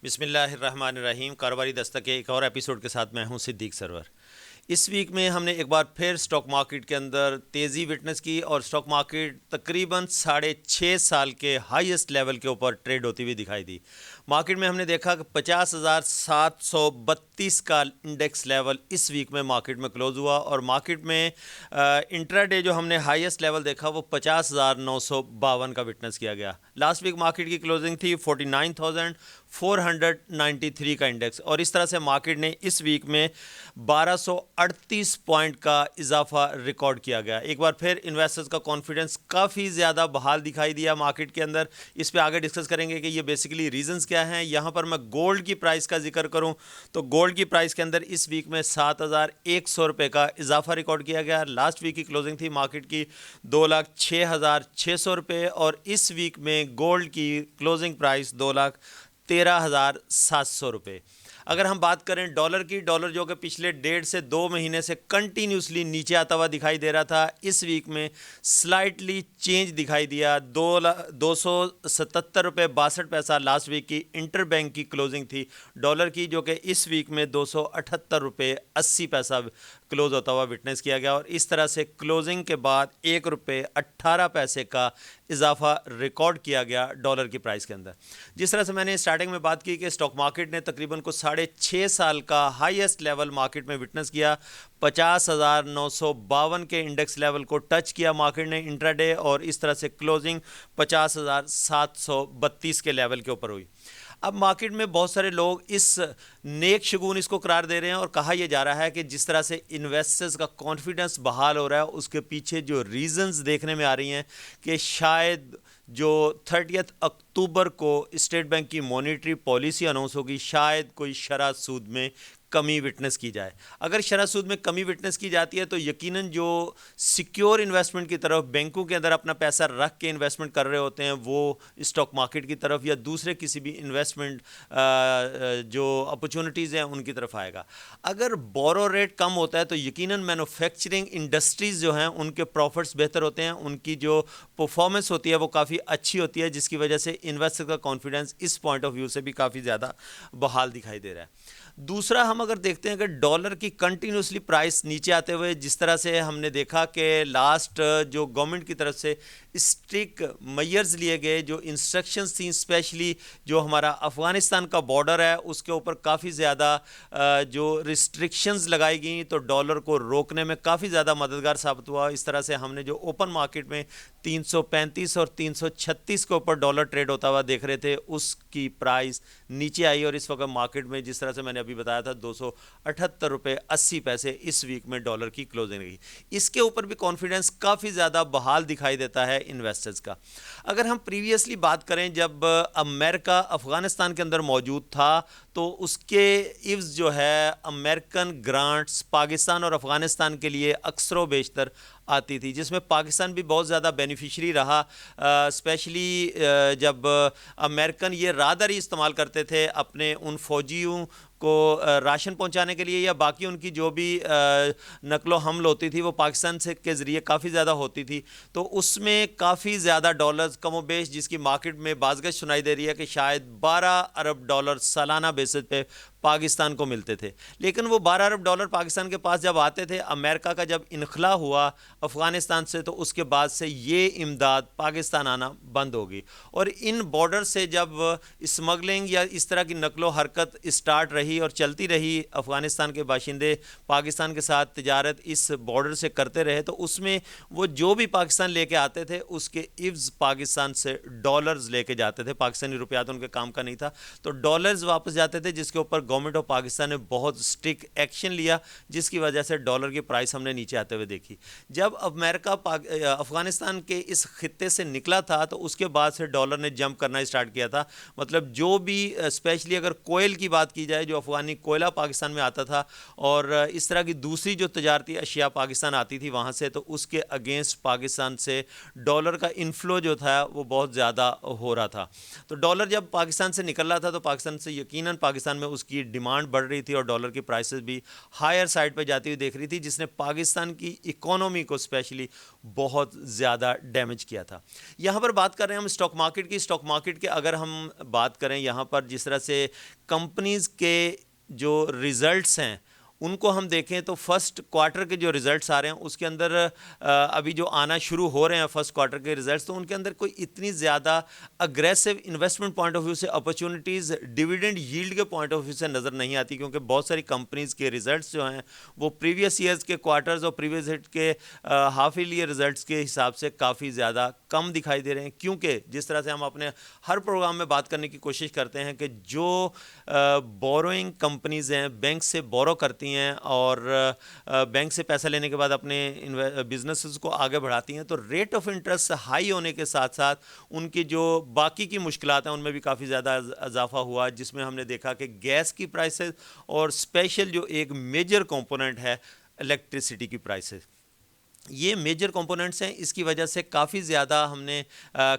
بسم اللہ الرحمن الرحیم. کاروباری دستک کے ایک اور ایپیسوڈ کے ساتھ میں ہوں صدیق سرور. اس ویک میں ہم نے ایک بار پھر سٹاک مارکیٹ کے اندر تیزی وٹنس کی اور سٹاک مارکیٹ تقریباً 6.5 سال کے ہائیسٹ لیول کے اوپر ٹریڈ ہوتی ہوئی دکھائی دی. مارکیٹ میں ہم نے دیکھا کہ 50,732 کا انڈیکس لیول اس ویک میں مارکیٹ میں کلوز ہوا اور مارکیٹ میں انٹرا ڈے جو ہم نے ہائیسٹ لیول دیکھا وہ 50,952 کا وٹنس کیا گیا. لاسٹ ویک مارکیٹ کی کلوزنگ تھی 49,493 کا انڈیکس اور اس طرح سے مارکیٹ نے اس ویک میں 1238 پوائنٹ کا اضافہ ریکارڈ کیا گیا. ایک بار پھر انویسٹرز کا کانفیڈنس کافی زیادہ بحال دکھائی دیا مارکیٹ کے اندر. اس پہ آگے ڈسکس کریں گے کہ یہ بیسیکلی ریزنز کیا ہیں. یہاں پر میں گولڈ کی پرائس کا ذکر کروں تو گولڈ کی پرائس کے اندر اس ویک میں 7,100 روپے کا اضافہ ریکارڈ کیا گیا. لاسٹ ویک کی کلوزنگ تھی مارکیٹ کی 2,06,600 روپے اور اس ویک میں گولڈ کی کلوزنگ پرائس 2,13,700 روپے. اگر ہم بات کریں ڈالر کی، ڈالر جو کہ پچھلے 1.5 سے 2 مہینے سے کنٹینیوسلی نیچے آتا ہوا دکھائی دے رہا تھا، اس ویک میں سلائٹلی چینج دکھائی دیا. 277 روپے 62 پیسہ لاسٹ ویک کی انٹر بینک کی کلوزنگ تھی ڈالر کی، جو کہ اس ویک میں 278 روپے 80 پیسہ کلوز ہوتا ہوا وٹنس کیا گیا اور اس طرح سے کلوزنگ کے بعد 1 روپے 18 پیسے کا اضافہ ریکارڈ کیا گیا ڈالر کی پرائس کے اندر. جس طرح سے میں نے اسٹارٹنگ میں بات کی کہ اسٹاک مارکیٹ نے تقریباً کو 6.5 سال کا ہائیسٹ لیول مارکیٹ میں وٹنس کیا. 50,952 کے انڈیکس لیول کو ٹچ کیا مارکیٹ نے انٹرا ڈے اور اس طرح سے کلوزنگ 50,732 کے لیول کے اوپر ہوئی. اب مارکیٹ میں بہت سارے لوگ اس نیک شگون اس کو قرار دے رہے ہیں اور کہا یہ جا رہا ہے کہ جس طرح سے انویسٹرز کا کانفیڈنس بحال ہو رہا ہے اس کے پیچھے جو ریزنز دیکھنے میں آ رہی ہیں کہ شاید جو 30 اکتوبر کو اسٹیٹ بینک کی مانیٹری پالیسی اناؤنس ہوگی، شاید کوئی شرح سود میں کمی وٹنس کی جائے. اگر شرح سود میں کمی وٹنس کی جاتی ہے تو یقیناً جو سیکیور انویسٹمنٹ کی طرف بینکوں کے اندر اپنا پیسہ رکھ کے انویسٹمنٹ کر رہے ہوتے ہیں وہ اسٹاک مارکیٹ کی طرف یا دوسرے کسی بھی انویسٹمنٹ جو اپرچونٹیز ہیں ان کی طرف آئے گا. اگر بورو ریٹ کم ہوتا ہے تو یقیناً مینوفیکچرنگ انڈسٹریز جو ہیں ان کے پروفٹس بہتر ہوتے ہیں، ان کی جو پرفارمنس ہوتی ہے وہ کافی اچھی ہوتی ہے، جس کی وجہ سے انویسٹر کا کانفیڈنس اس پوائنٹ آف ویو سے بھی کافی زیادہ بحال دکھائی دے رہا ہے. دوسرا ہم اگر دیکھتے ہیں کہ ڈالر کی کنٹینیوسلی پرائس نیچے آتے ہوئے جس طرح سے ہم نے دیکھا کہ لاسٹ جو گورنمنٹ کی طرف سے اسٹرک میئرز لیے گئے، جو انسٹرکشنز تھیں اسپیشلی جو ہمارا افغانستان کا بارڈر ہے اس کے اوپر کافی زیادہ جو ریسٹرکشنز لگائی گئیں تو ڈالر کو روکنے میں کافی زیادہ مددگار ثابت ہوا. اس طرح سے ہم نے جو اوپن مارکیٹ میں 335 اور 336 کے اوپر ڈالر ٹریڈ ہوتا ہوا دیکھ رہے تھے، اس کی پرائس نیچے آئی اور اس وقت مارکیٹ میں جس طرح سے میں نے ابھی بتایا تھا 278 روپے 80 پیسے اس ویک میں ڈالر کی کلوزنگ رہی. اس کے اوپر بھی کانفیڈنس کافی زیادہ بحال دکھائی دیتا ہے انویسٹرز کا. اگر ہم پریویسلی بات کریں جب امریکہ افغانستان کے اندر موجود تھا تو اس کے عوض جو ہے امریکن گرانٹس پاکستان اور افغانستان کے لیے اکثر و بیشتر آتی تھی، جس میں پاکستان بھی بہت زیادہ بینیفیشری رہا. اسپیشلی جب امریکن یہ راہداری استعمال کرتے تھے اپنے ان فوجیوں کو راشن پہنچانے کے لیے یا باقی ان کی جو بھی نقل و حمل ہوتی تھی وہ پاکستان سے کے ذریعے کافی زیادہ ہوتی تھی، تو اس میں کافی زیادہ ڈالرز کم و بیش جس کی مارکیٹ میں بازگشت سنائی دے رہی ہے کہ شاید 12 ارب ڈالر سالانہ بیسس پہ پاکستان کو ملتے تھے. لیکن وہ 12 ارب ڈالر پاکستان کے پاس جب آتے تھے، امریکہ کا جب انخلا ہوا افغانستان سے تو اس کے بعد سے یہ امداد پاکستان آنا بند ہوگی اور ان بارڈر سے جب اسمگلنگ یا اس طرح کی نقل و حرکت اسٹارٹ رہی اور چلتی رہی، افغانستان کے باشندے پاکستان کے ساتھ تجارت اس بارڈر سے کرتے رہے تو اس میں وہ جو بھی پاکستان لے کے آتے تھے اس کے عوض پاکستان سے ڈالرز لے کے جاتے تھے. پاکستانی روپیات ان کے کام کا نہیں تھا تو ڈالرز واپس جاتے تھے، جس کے اوپر گورنمنٹ آف پاکستان نے بہت اسٹرکٹ ایکشن لیا جس کی وجہ سے ڈالر کی پرائس ہم نے نیچے آتے ہوئے دیکھی. جب امریکہ افغانستان کے اس خطے سے نکلا تھا تو اس کے بعد سے ڈالر نے جمپ کرنا اسٹارٹ کیا تھا. مطلب جو بھی اسپیشلی اگر کوئل کی بات کی جائے، جو افغانی کوئلہ پاکستان میں آتا تھا اور اس طرح کی دوسری جو تجارتی اشیاء پاکستان آتی تھی وہاں سے، تو اس کے اگینسٹ پاکستان سے ڈالر کا انفلو جو تھا وہ بہت زیادہ ہو رہا تھا. تو ڈالر جب پاکستان سے نکل رہا تھا تو پاکستان سے یقیناً پاکستان میں اس کی کی ڈیمانڈ بڑھ رہی تھی اور ڈالر کی پرائسز بھی ہائر سائڈ پہ جاتی ہوئی دیکھ رہی تھی، جس نے پاکستان کی اکانومی کو اسپیشلی بہت زیادہ ڈیمیج کیا تھا۔ یہاں پر بات کر رہے ہیں ہم اسٹاک مارکیٹ کی۔ اسٹاک مارکیٹ کے اگر ہم بات کریں یہاں پر جس طرح سے کمپنیز کے جو ریزلٹس ہیں ان کو ہم دیکھیں تو فرسٹ کوارٹر کے جو ریزلٹس آ رہے ہیں اس کے اندر ابھی جو آنا شروع ہو رہے ہیں فرسٹ کوارٹر کے ریزلٹس، تو ان کے اندر کوئی اتنی زیادہ aggressive investment point of view سے اپرچونیٹیز ڈیویڈنڈ ییلڈ کے پوائنٹ آف ویو سے نظر نہیں آتی، کیونکہ بہت ساری کمپنیز کے ریزلٹس جو ہیں وہ پریویس ایئرز کے کوارٹرز اور پریویس ایئر کے ہاف ایئرلی ریزلٹس کے حساب سے کافی زیادہ کم دکھائی دے رہے ہیں، کیونکہ جس طرح سے ہم اپنے ہر پروگرام میں بات کرنے کی کوشش کرتے ہیں کہ جو بوروئنگ کمپنیز ہیں بینک سے بورو کرتی ہیں اور بینک سے پیسہ لینے کے بعد اپنے بزنسز کو آگے بڑھاتی ہیں، تو ریٹ آف انٹرسٹ ہائی ہونے کے ساتھ ساتھ ان کی جو باقی کی مشکلات ہیں ان میں بھی کافی زیادہ اضافہ ہوا، جس میں ہم نے دیکھا کہ گیس کی پرائسز اور اسپیشل جو ایک میجر کمپوننٹ ہے الیکٹریسٹی کی پرائسز، یہ میجر کمپوننٹس ہیں۔ اس کی وجہ سے کافی زیادہ ہم نے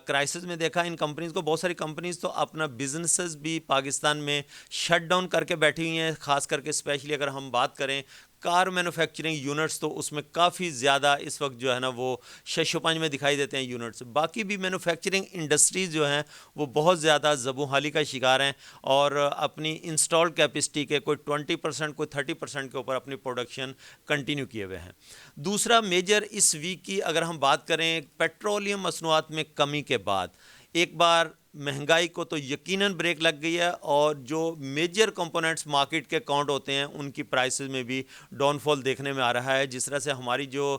کرائسس میں دیکھا ان کمپنیز کو۔ بہت ساری کمپنیز تو اپنا بزنسز بھی پاکستان میں شٹ ڈاؤن کر کے بیٹھی ہوئی ہیں، خاص کر کے اسپیشلی اگر ہم بات کریں کار مینوفیکچرنگ یونٹس، تو اس میں کافی زیادہ اس وقت جو ہے نا وہ شش و پنج میں دکھائی دیتے ہیں یونٹس۔ باقی بھی مینوفیکچرنگ انڈسٹریز جو ہیں وہ بہت زیادہ زبوں حالی کا شکار ہیں اور اپنی انسٹال کیپیسٹی کے کوئی 20%، کوئی 30% کے اوپر اپنی پروڈکشن کنٹینیو کیے ہوئے ہیں۔ دوسرا میجر اس ویک کی اگر ہم بات کریں پیٹرولیم مصنوعات میں کمی کے بعد ایک بار مہنگائی کو تو یقیناً بریک لگ گئی ہے، اور جو میجر کمپوننٹس مارکیٹ کے کاؤنٹ ہوتے ہیں ان کی پرائسز میں بھی ڈاؤن فال دیکھنے میں آ رہا ہے، جس طرح سے ہماری جو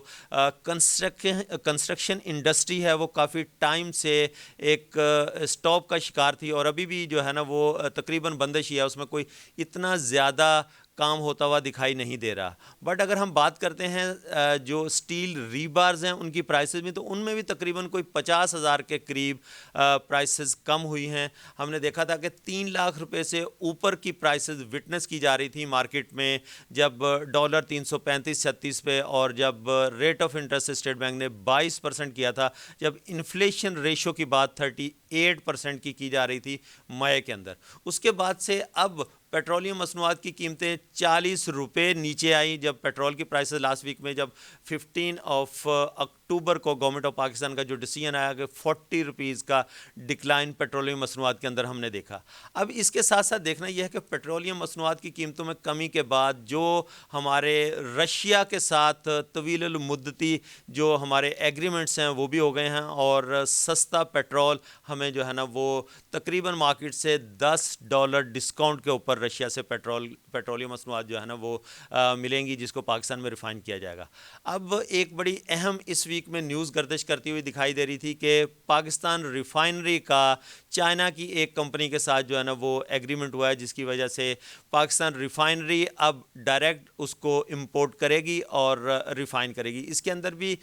کنسٹرکشن انڈسٹری ہے وہ کافی ٹائم سے ایک سٹاپ کا شکار تھی اور ابھی بھی جو ہے نا وہ تقریباً بندش ہی ہے، اس میں کوئی اتنا زیادہ کام ہوتا ہوا دکھائی نہیں دے رہا۔ بٹ اگر ہم بات کرتے ہیں جو سٹیل ریبارز ہیں ان کی پرائسز میں، تو ان میں بھی تقریباً کوئی 50,000 کے قریب پرائسز کم ہوئی ہیں۔ ہم نے دیکھا تھا کہ 3 لاکھ روپے سے اوپر کی پرائسز وٹنس کی جا رہی تھی مارکیٹ میں جب ڈالر 335-36 پہ، اور جب rate of interest state bank نے 22% کیا تھا، جب انفلیشن ریشو کی بات 38% کی جا رہی تھی مئی کے اندر۔ اس کے بعد سے اب پیٹرولیم مصنوعات کی قیمتیں 40 روپے نیچے آئی، جب پیٹرول کی پرائسز لاسٹ ویک میں جب 15 اکتوبر کو گورنمنٹ آف پاکستان کا جو ڈیسیژن آیا کہ 40 روپیز کا ڈکلائن پیٹرولیم مصنوعات کے اندر ہم نے دیکھا۔ اب اس کے ساتھ ساتھ دیکھنا یہ ہے کہ پیٹرولیم مصنوعات کی قیمتوں میں کمی کے بعد جو ہمارے رشیا کے ساتھ طویل المدتی جو ہمارے ایگریمنٹس ہیں وہ بھی ہو گئے ہیں، اور سستا پیٹرول ہمیں جو ہے نا وہ تقریباً مارکیٹ سے $10 ڈسکاؤنٹ کے اوپر رشیا سے پیٹرولیم مصنوعات جو ہے نا وہ ملیں گی، جس کو پاکستان میں ریفائن کیا جائے گا۔ اب ایک بڑی اہم اس ویک میں نیوز گردش کرتی ہوئی دکھائی دے رہی تھی کہ پاکستان ریفائنری کا چائنا کی ایک کمپنی کے ساتھ جو ہے نا وہ ایگریمنٹ ہوا ہے، جس کی وجہ سے پاکستان ریفائنری اب ڈائریکٹ اس کو امپورٹ کرے گی اور ریفائن کرے گی۔ اس کے اندر بھی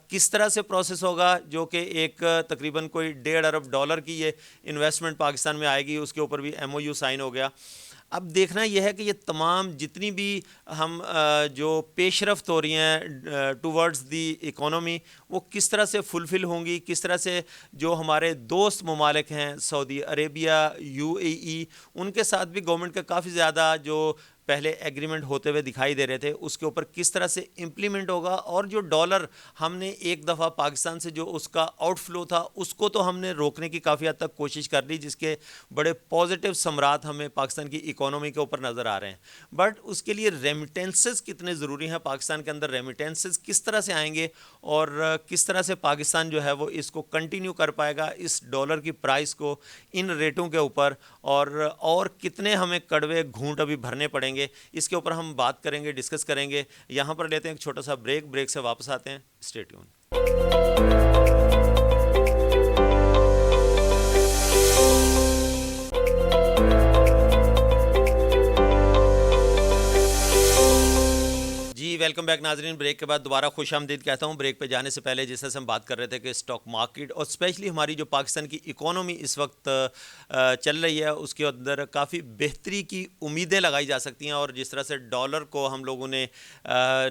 کس طرح سے پروسیس ہوگا، جو کہ ایک تقریباً کوئی $1.5 ارب کی یہ انویسٹمنٹ پاکستان میں آئے گی، اس کے اوپر بھی MOU سائن ہو گیا۔ اب دیکھنا یہ ہے کہ یہ تمام جتنی بھی ہم جو پیش رفت ہو رہی ہیں ٹوورڈز دی اکانومی، وہ کس طرح سے فلفل ہوں گی، کس طرح سے جو ہمارے دوست ممالک ہیں سعودی عربیہ، UAE، ان کے ساتھ بھی گورنمنٹ کا کافی زیادہ جو پہلے ایگریمنٹ ہوتے ہوئے دکھائی دے رہے تھے، اس کے اوپر کس طرح سے امپلیمنٹ ہوگا، اور جو ڈالر ہم نے ایک دفعہ پاکستان سے جو اس کا آؤٹ فلو تھا اس کو تو ہم نے روکنے کی کافی حد تک کوشش کر لی، جس کے بڑے پازیٹیو ثمرات ہمیں پاکستان کی اکانومی کے اوپر نظر آ رہے ہیں۔ بٹ اس کے لیے ریمیٹنسز کتنے ضروری ہیں، پاکستان کے اندر ریمیٹنسز کس طرح سے آئیں گے، اور کس طرح سے پاکستان جو ہے وہ اس کو کنٹینیو کر پائے گا اس ڈالر کی پرائس کو ان ریٹوں کے اوپر، اور کتنے ہمیں کڑوے گھونٹ ابھی بھرنے پڑیں گے، اس کے اوپر ہم بات کریں گے، ڈسکس کریں گے۔ یہاں پر لیتے ہیں ایک چھوٹا سا بریک سے واپس آتے ہیں، اسٹے ٹیون۔ جی ویلکم بیک ناظرین، بریک کے بعد دوبارہ خوش آمدید کہتا ہوں۔ بریک پہ جانے سے پہلے جیسے ہم بات کر رہے تھے کہ اسٹاک مارکیٹ اور اسپیشلی ہماری جو پاکستان کی اکانومی اس وقت چل رہی ہے، اس کے اندر کافی بہتری کی امیدیں لگائی جا سکتی ہیں، اور جس طرح سے ڈالر کو ہم لوگوں نے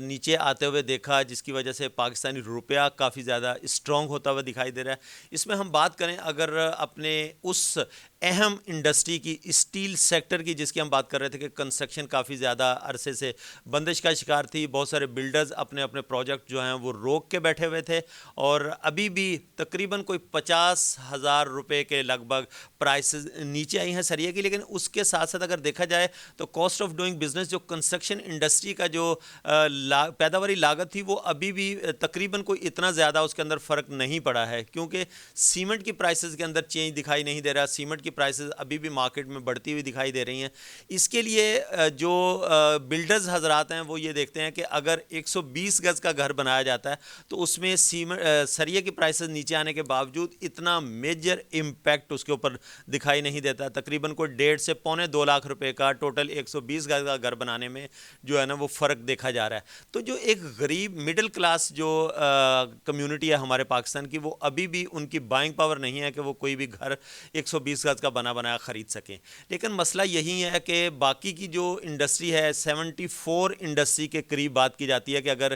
نیچے آتے ہوئے دیکھا، جس کی وجہ سے پاکستانی روپیہ کافی زیادہ اسٹرانگ ہوتا ہوا دکھائی دے رہا ہے۔ اس میں ہم بات کریں اگر اپنے اس اہم انڈسٹری کی اسٹیل سیکٹر کی، جس کی ہم بات کر رہے تھے کہ کنسٹرکشن کافی زیادہ عرصے سے بندش کا شکار تھی. بہت سارے بلڈرز اپنے اپنے پروجیکٹ جو ہیں وہ روک کے بیٹھے ہوئے تھے، اور ابھی بھی تقریباً کوئی 50,000 روپے کے لگ بھگ پرائسز نیچے آئی ہیں سریے کی. لیکن اس کے ساتھ ساتھ اگر دیکھا جائے تو کاسٹ آف ڈوئنگ بزنس جو کنسٹرکشن انڈسٹری کا جو پیداواری لاگت تھی، وہ ابھی بھی تقریباً کوئی اتنا زیادہ اس کے اندر فرق نہیں پڑا ہے، کیونکہ سیمنٹ کی پرائسز کے اندر چینج دکھائی نہیں دے رہا. سیمنٹ کی پرائسز ابھی بھی مارکیٹ میں بڑھتی ہوئی دکھائی دے رہی ہیں. اس کے لیے جو بلڈرز حضرات ہیں وہ یہ دیکھتے ہیں کہ اگر 120 گز کا گھر بنایا جاتا ہے تو اس میں سریے کی پرائسز نیچے آنے کے باوجود اتنا میجر امپیکٹ اس کے اوپر دکھائی نہیں دیتا. تقریباً کوئی 1.5 سے پونے 2 لاکھ روپے کا ٹوٹل 120 گز کا گھر بنانے میں جو ہے نا وہ فرق دیکھا جا رہا ہے. تو جو ایک غریب مڈل کلاس جو کمیونٹی ہے ہمارے پاکستان کی، وہ ابھی بھی ان کی بائنگ پاور نہیں ہے کہ وہ کوئی بھی گھر 120 گز کا بنا بنایا خرید سکیں. لیکن مسئلہ یہی ہے کہ باقی کی جو انڈسٹری ہے 74 انڈسٹری کے قریب بات کی جاتی ہے کہ اگر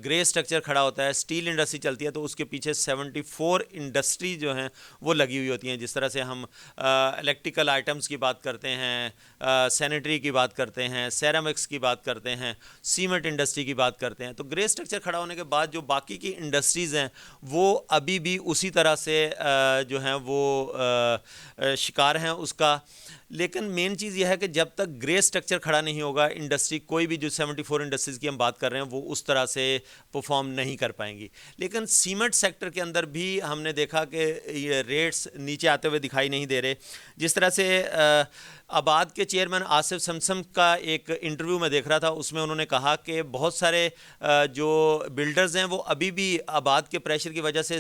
گرے سٹرکچر کھڑا ہوتا ہے، اسٹیل انڈسٹری چلتی ہے، تو اس کے پیچھے 74 انڈسٹری جو ہیں وہ لگی ہوئی ہوتی ہیں. جس طرح سے ہم الیکٹریکل آئٹمس کی بات کرتے ہیں، سینیٹری کی بات کرتے ہیں، سیرامکس کی بات کرتے ہیں، سیمنٹ انڈسٹری کی بات کرتے ہیں. تو گرے سٹرکچر کھڑا ہونے کے بعد جو باقی کی انڈسٹریز ہیں وہ ابھی بھی اسی طرح سے جو ہیں وہ شکار ہیں اس کا. لیکن مین چیز یہ ہے کہ جب تک گرے سٹرکچر کھڑا نہیں ہوگا، انڈسٹری کوئی بھی جو 74 انڈسٹریز کی ہم بات کر رہے ہیں وہ اس طرح سے پرفارم نہیں کر پائیں گی. لیکن سیمنٹ سیکٹر کے اندر بھی ہم نے دیکھا کہ یہ ریٹس نیچے آتے ہوئے دکھائی نہیں دے رہے. جس طرح سے آباد کے چیئرمین آصف سمسم کا ایک انٹرویو میں دیکھ رہا تھا، اس میں انہوں نے کہا کہ بہت سارے جو بلڈرز ہیں وہ ابھی بھی آباد کے پریشر کی وجہ سے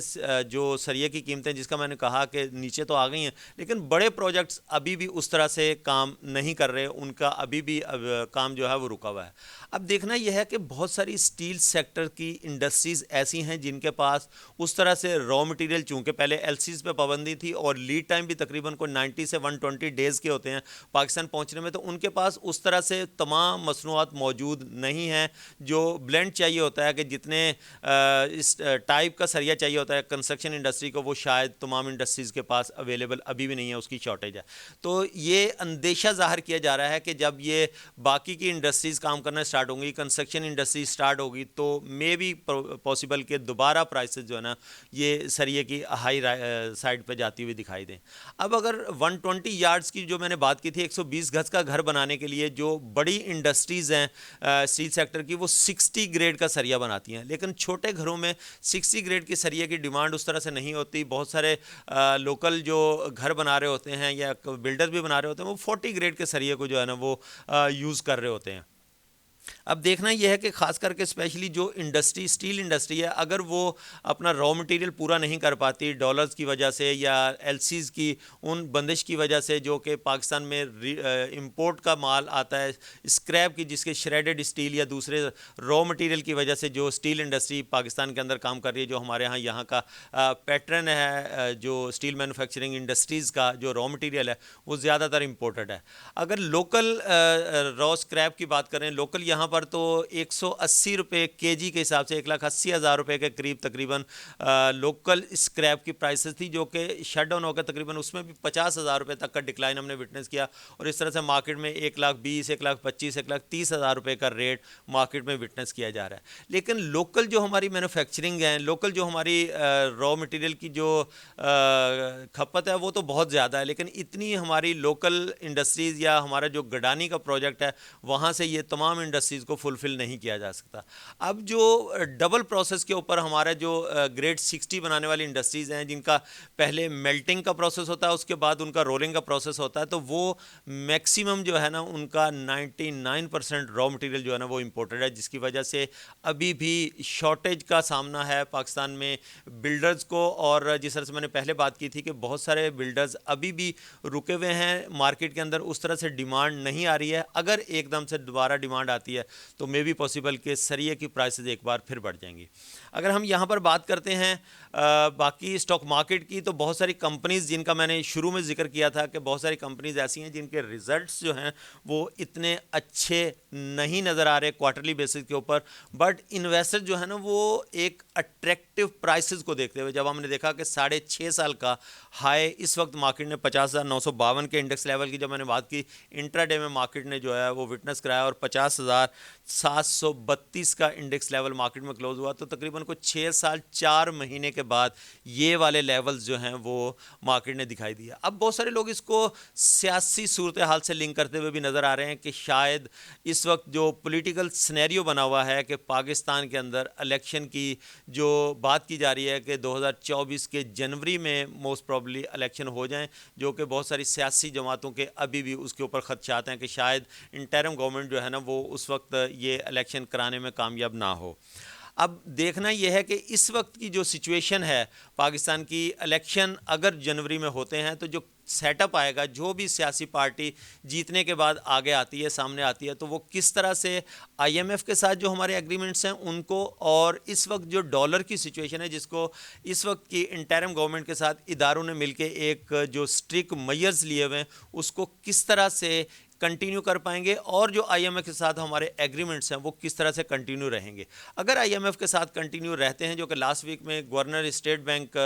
جو سریے کی قیمتیں، جس کا میں نے کہا کہ نیچے تو آ گئی ہیں، لیکن بڑے پروجیکٹس ابھی بھی اس طرح سے کام نہیں کر رہے، ان کا ابھی بھی کام جو ہے وہ رکا ہوا ہے. اب دیکھنا یہ ہے کہ بہت ساری اسٹیل سیکٹر کی انڈسٹریز ایسی ہیں جن کے پاس اس طرح سے را مٹیریل، چونکہ پہلے ایل سیز پہ پابندی تھی اور لیڈ ٹائم بھی تقریباً کوئی 90 سے 120 ڈیز کے ہوتے ہیں پاکستان پہنچنے میں، تو ان کے پاس اس طرح سے تمام مصنوعات موجود نہیں ہیں. جو بلینڈ چاہیے ہوتا ہے کہ جتنے اس ٹائپ کا سریا چاہیے ہوتا ہے کنسٹرکشن انڈسٹری کو، وہ شاید تمام انڈسٹریز کے پاس اویلیبل ابھی بھی نہیں ہے، اس کی شارٹیج ہے. تو یہ اندیشہ ظاہر کیا جا رہا ہے کہ جب یہ باقی کی انڈسٹریز کام کرنا اسٹارٹ ہوں گی، کنسٹرکشن انڈسٹری اسٹارٹ ہوگی، تو مے بی پاسبل کہ دوبارہ پرائسز جو ہے نا یہ سریے کی ہائی سائڈ پہ جاتی ہوئی دکھائی دیں. اب اگر 120 یارڈز کی جو میں نے بات کی تھی 120 گز کا گھر بنانے کے لیے، جو بڑی انڈسٹریز ہیں اسٹیل سیکٹر کی، وہ 60 گریڈ کا سریا بناتی ہیں. لیکن چھوٹے گھروں میں 60 گریڈ کی سریے کی ڈیمانڈ اس طرح سے نہیں ہوتی. بہت سارے لوکل جو گھر بنا رہے ہوتے ہیں یا بلڈر بھی بنا رہے ہوتے ہیں، وہ 40 گریڈ کے سریے کو جو ہے نا وہ یوز کر رہے ہوتے ہیں. اب دیکھنا یہ ہے کہ خاص کر کے اسپیشلی جو انڈسٹری اسٹیل انڈسٹری ہے، اگر وہ اپنا را مٹیریل پورا نہیں کر پاتی ڈالرز کی وجہ سے یا ایل سیز کی ان بندش کی وجہ سے، جو کہ پاکستان میں امپورٹ کا مال آتا ہے اسکریپ کی، جس کے شریڈڈ اسٹیل یا دوسرے را مٹیریل کی وجہ سے جو اسٹیل انڈسٹری پاکستان کے اندر کام کر رہی ہے، جو ہمارے ہاں یہاں کا پیٹرن ہے جو اسٹیل مینوفیکچرنگ انڈسٹریز کا جو را مٹیریل ہے وہ زیادہ تر امپورٹڈ ہے. اگر لوکل را اسکریپ کی بات کریں، لوکل یہاں پر تو 180 روپے کے جی کے حساب سے 1,80,000 روپے کے قریب تقریباً لوکل اسکریپ کی پرائسز تھی، جو کہ شٹ ڈاؤن ہو کے تقریباً اس میں بھی 50,000 روپے تک کا ڈکلائن ہم نے وٹنس کیا. اور اس طرح سے مارکیٹ میں 1,20,000 1,25,000 1,30,000 روپے کا ریٹ مارکیٹ میں وٹنس کیا جا رہا ہے. لیکن لوکل جو ہماری مینوفیکچرنگ ہے، لوکل جو ہماری را مٹیریل کی جو کھپت ہے وہ تو بہت زیادہ ہے، لیکن اتنی ہماری لوکل انڈسٹریز یا ہمارا جو گڈانی کا پروجیکٹ ہے وہاں سے یہ تمام انڈسٹریز کو فلفل نہیں کیا جا سکتا. اب جو ڈبل پروسیس کے اوپر ہمارا جو گریڈ 60 بنانے والی انڈسٹریز ہیں، جن کا پہلے میلٹنگ کا پروسیس ہوتا ہے، اس کے بعد ان کا رولنگ کا پروسیس ہوتا ہے، تو وہ میکسیمم جو ہے نا ان کا 99% را مٹیریل جو ہے نا وہ امپورٹڈ ہے، جس کی وجہ سے ابھی بھی شارٹیج کا سامنا ہے پاکستان میں بلڈرز کو. اور جس طرح سے میں نے پہلے بات کی تھی کہ بہت سارے بلڈرز ابھی بھی رکے ہوئے ہیں مارکیٹ کے اندر، اس طرح سے ڈیمانڈ نہیں آ رہی ہے. اگر ایک دم سے دوبارہ ڈیمانڈ آتی جاتی ہے تو مے بی پاسبل کہ سریے کی پرائسز ایک بار پھر بڑھ جائیں گی. اگر ہم یہاں پر بات کرتے ہیں باقی اسٹاک مارکیٹ کی, تو بہت ساری کمپنیز جن کا میں نے شروع میں ذکر کیا تھا کہ بہت ساری کمپنیز ایسی ہیں جن کے ریزلٹس جو ہیں وہ اتنے اچھے نہیں نظر آ رہے کوارٹرلی بیسس کے اوپر, بٹ انویسٹر جو ہے نا وہ ایک اٹریکٹیو پرائسز کو دیکھتے ہوئے, جب ہم نے دیکھا کہ 6.5 سال کا ہائی اس وقت مارکیٹ نے 50,952 کے انڈیکس لیول کی جب میں نے بات کی, انٹرا ڈے میں مارکیٹ نے جو ہے وہ وٹنس کرایا اور 50,732 کا انڈیکس لیول مارکیٹ میں کلوز ہوا, تو تقریباً کو 6 سال 4 مہینے کے بعد یہ والے لیولز جو ہیں وہ مارکیٹ نے دکھائی دیا. اب بہت سارے لوگ اس کو سیاسی صورتحال سے لنک کرتے ہوئے بھی نظر آ رہے ہیں کہ شاید اس وقت جو پولیٹیکل سینیریو بنا ہوا ہے کہ پاکستان کے اندر الیکشن کی جو بات کی جا رہی ہے کہ 2024 کے جنوری میں موسٹ پروبلی الیکشن ہو جائیں, جو کہ بہت ساری سیاسی جماعتوں کے ابھی بھی اس کے اوپر خدشات ہیں کہ شاید انٹرم گورنمنٹ جو ہے نا وہ اس وقت یہ الیکشن کرانے میں کامیاب نہ ہو. اب دیکھنا یہ ہے کہ اس وقت کی جو سچویشن ہے پاکستان کی, الیکشن اگر جنوری میں ہوتے ہیں تو جو سیٹ اپ آئے گا, جو بھی سیاسی پارٹی جیتنے کے بعد آگے آتی ہے سامنے آتی ہے, تو وہ کس طرح سے آئی ایم ایف کے ساتھ جو ہمارے ایگریمنٹس ہیں ان کو, اور اس وقت جو ڈالر کی سچویشن ہے جس کو اس وقت کی انٹرم گورنمنٹ کے ساتھ اداروں نے مل کے ایک جو اسٹرکٹ میئرز لیے ہوئے ہیں اس کو کس طرح سے کنٹینیو کر پائیں گے, اور جو آئی ایم ایف کے ساتھ ہمارے ایگریمنٹس ہیں وہ کس طرح سے کنٹینیو رہیں گے. اگر آئی ایم ایف کے ساتھ کنٹینیو رہتے ہیں, جو کہ لاسٹ ویک میں گورنر اسٹیٹ بینک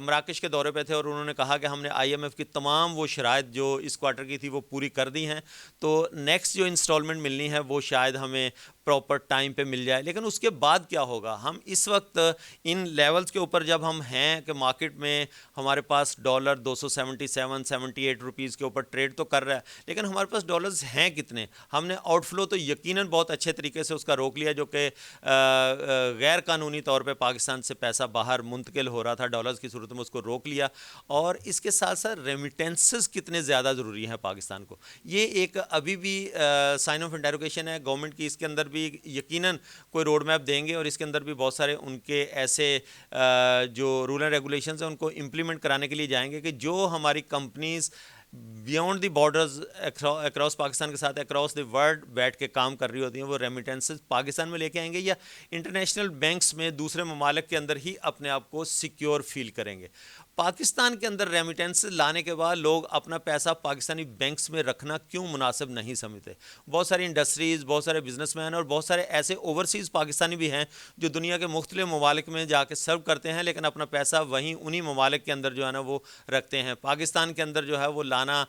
مراکش کے دورے پہ تھے اور انہوں نے کہا کہ ہم نے آئی ایم ایف کی تمام وہ شرائط جو اس کوارٹر کی تھی وہ پوری کر دی ہیں, تو نیکسٹ جو انسٹالمنٹ ملنی ہے وہ شاید ہمیں پراپر ٹائم پہ مل جائے. لیکن اس کے بعد کیا ہوگا؟ ہم اس وقت ان لیولز کے اوپر جب ہم ہیں کہ مارکیٹ میں ہمارے پاس ڈالر 277-78 روپیز کے اوپر ٹریڈ تو کر رہا ہے, لیکن ہمارے پاس ڈالرز ہیں کتنے؟ ہم نے آؤٹ فلو تو یقیناً بہت اچھے طریقے سے اس کا روک لیا, جو کہ غیر قانونی طور پہ پاکستان سے پیسہ باہر منتقل ہو رہا تھا ڈالرز کی صورت میں, اس کو روک لیا. اور اس کے ساتھ ساتھ ریمیٹنسز کتنے زیادہ ضروری ہیں پاکستان کو, یہ ایک ابھی بھی سائن آف انٹروگیشن ہے گورنمنٹ کی. اس کے اندر بھی یقیناً کوئی روڈ میپ دیں گے, اور اس کے اندر بھی بہت سارے ان کے ایسے جو رول اینڈ ریگولیشنز ہیں ان کو امپلیمنٹ کرانے کے لیے جائیں گے کہ جو ہماری companies beyond the borders across Pakistan کے ساتھ اکراس دی ورلڈ بیٹھ کے کام کر رہی ہوتی ہیں, وہ ریمیٹنسز پاکستان میں لے کے آئیں گے یا انٹرنیشنل بینکس میں دوسرے ممالک کے اندر ہی اپنے آپ کو سیکیور فیل کریں گے. پاکستان کے اندر ریمیٹنس لانے کے بعد لوگ اپنا پیسہ پاکستانی بینکس میں رکھنا کیوں مناسب نہیں سمجھتے؟ بہت ساری انڈسٹریز, بہت سارے بزنس مین اور بہت سارے ایسے اوورسیز پاکستانی بھی ہیں جو دنیا کے مختلف ممالک میں جا کے سرو کرتے ہیں, لیکن اپنا پیسہ وہیں انہی ممالک کے اندر جو ہے نا وہ رکھتے ہیں, پاکستان کے اندر جو ہے وہ لانا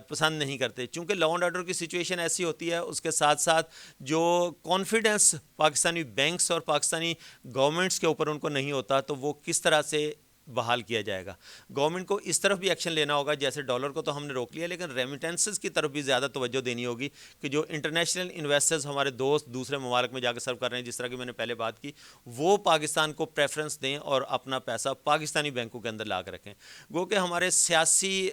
پسند نہیں کرتے, چونکہ لا اینڈ آرڈر کی سچویشن ایسی ہوتی ہے. اس کے ساتھ ساتھ جو کانفیڈنس پاکستانی بینکس اور پاکستانی گورنمنٹس کے اوپر ان کو نہیں ہوتا, تو وہ کس طرح سے بحال کیا جائے گا؟ گورنمنٹ کو اس طرف بھی ایکشن لینا ہوگا, جیسے ڈالر کو تو ہم نے روک لیا, لیکن ریمیٹنسز کی طرف بھی زیادہ توجہ دینی ہوگی کہ جو انٹرنیشنل انویسٹرز ہمارے دوست دوسرے ممالک میں جا کے سرو کر رہے ہیں, جس طرح کی میں نے پہلے بات کی, وہ پاکستان کو پریفرنس دیں اور اپنا پیسہ پاکستانی بینکوں کے اندر لا کے رکھیں. گو کہ ہمارے سیاسی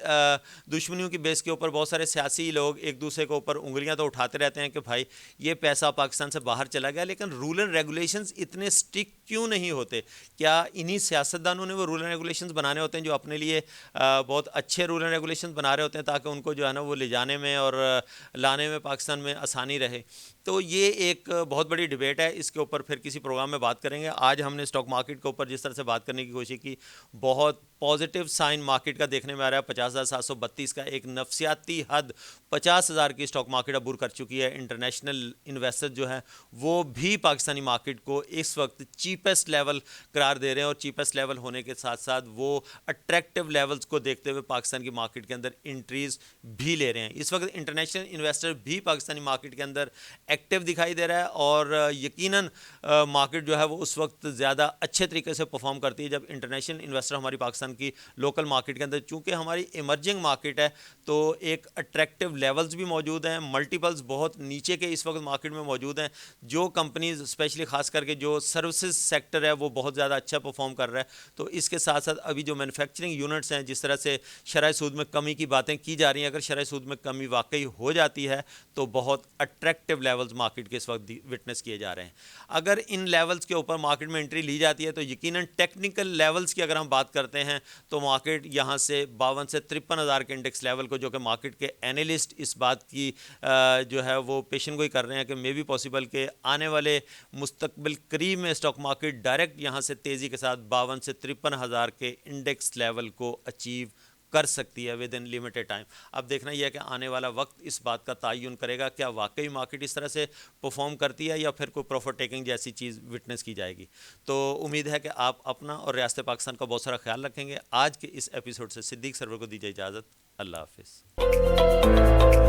دشمنیوں کی بیس کے اوپر بہت سارے سیاسی لوگ ایک دوسرے کے اوپر انگلیاں تو اٹھاتے رہتے ہیں کہ بھائی یہ پیسہ پاکستان سے باہر چلا گیا, لیکن رول اینڈ ریگولیشنز اتنے اسٹرکٹ کیوں نہیں ہوتے؟ کیا انہی سیاستدانوں نے وہ رول اینڈ ریگولیشنز بنانے ہوتے ہیں جو اپنے لیے بہت اچھے رول اینڈ ریگولیشنز بنا رہے ہوتے ہیں تاکہ ان کو جو ہے نا وہ لے جانے میں اور لانے میں پاکستان میں آسانی رہے؟ تو یہ ایک بہت بڑی ڈبیٹ ہے, اس کے اوپر پھر کسی پروگرام میں بات کریں گے. آج ہم نے اسٹاک مارکیٹ کے اوپر جس طرح سے بات کرنے کی کوشش کی, بہت پازیٹیو سائن مارکیٹ کا دیکھنے میں آ رہا ہے. 50,732 کا ایک نفسیاتی حد 50,000 کی اسٹاک مارکیٹ عبور کر چکی ہے. انٹرنیشنل انویسٹر جو ہیں وہ بھی پاکستانی مارکیٹ کو اس وقت چیپسٹ لیول قرار دے رہے ہیں, اور چیپسٹ لیول ہونے کے ساتھ ساتھ وہ اٹریکٹیو لیولز کو دیکھتے ہوئے پاکستان کی مارکیٹ کے اندر انٹریز بھی لے رہے ہیں. اس وقت انٹرنیشنل انویسٹر بھی پاکستانی مارکیٹ کے اندر ایکٹیو دکھائی دے رہا ہے, اور یقیناً مارکیٹ جو ہے وہ اس وقت زیادہ اچھے طریقے سے پرفارم کرتی ہے جب انٹرنیشنل انویسٹر ہماری پاکستان کی لوکل مارکیٹ کے اندر, چونکہ ہماری ایمرجنگ مارکیٹ ہے تو ایک اٹریکٹیو لیولز بھی موجود ہیں, ملٹیپلز بہت نیچے کے اس وقت مارکیٹ میں موجود ہیں. جو کمپنیز اسپیشلی خاص کر کے جو سروسز سیکٹر ہے وہ بہت زیادہ اچھا پرفارم کر رہا ہے. تو اس کے ساتھ ساتھ ابھی جو مینوفیکچرنگ یونٹس ہیں, جس طرح سے شرح سود میں کمی کی باتیں کی جا رہی ہیں, اگر شرح سود میں کمی واقعی ہو جاتی ہے تو بہت اٹریکٹیو لیولز لیولز مارکیٹ کے اس وقت وٹنس کیے جا رہے ہیں. اگر ان لیولز کے اوپر مارکیٹ میں انٹری لی جاتی ہے تو یقیناً ٹیکنیکل لیولز کی اگر ہم بات کرتے ہیں تو مارکیٹ یہاں سے 52 سے 53 ہزار کے انڈیکس لیول کو, جو کہ مارکیٹ کے اینالسٹ اس بات کی جو ہے وہ پیشن گوئی کر رہے ہیں کہ مے بی پاسبل کہ آنے والے مستقبل قریب میں اسٹاک مارکیٹ ڈائریکٹ یہاں سے تیزی کے ساتھ 52 سے 53 ہزار کے انڈیکس لیول کو اچیو کر سکتی ہے ود ان لمیٹڈ ٹائم. اب دیکھنا یہ ہے کہ آنے والا وقت اس بات کا تعین کرے گا کیا واقعی مارکیٹ اس طرح سے پرفارم کرتی ہے یا پھر کوئی پروفٹ ٹیکنگ جیسی چیز وٹنس کی جائے گی. تو امید ہے کہ آپ اپنا اور ریاست پاکستان کا بہت سارا خیال رکھیں گے. آج کے اس ایپیسوڈ سے صدیق سرور کو دیجیے اجازت. اللہ حافظ.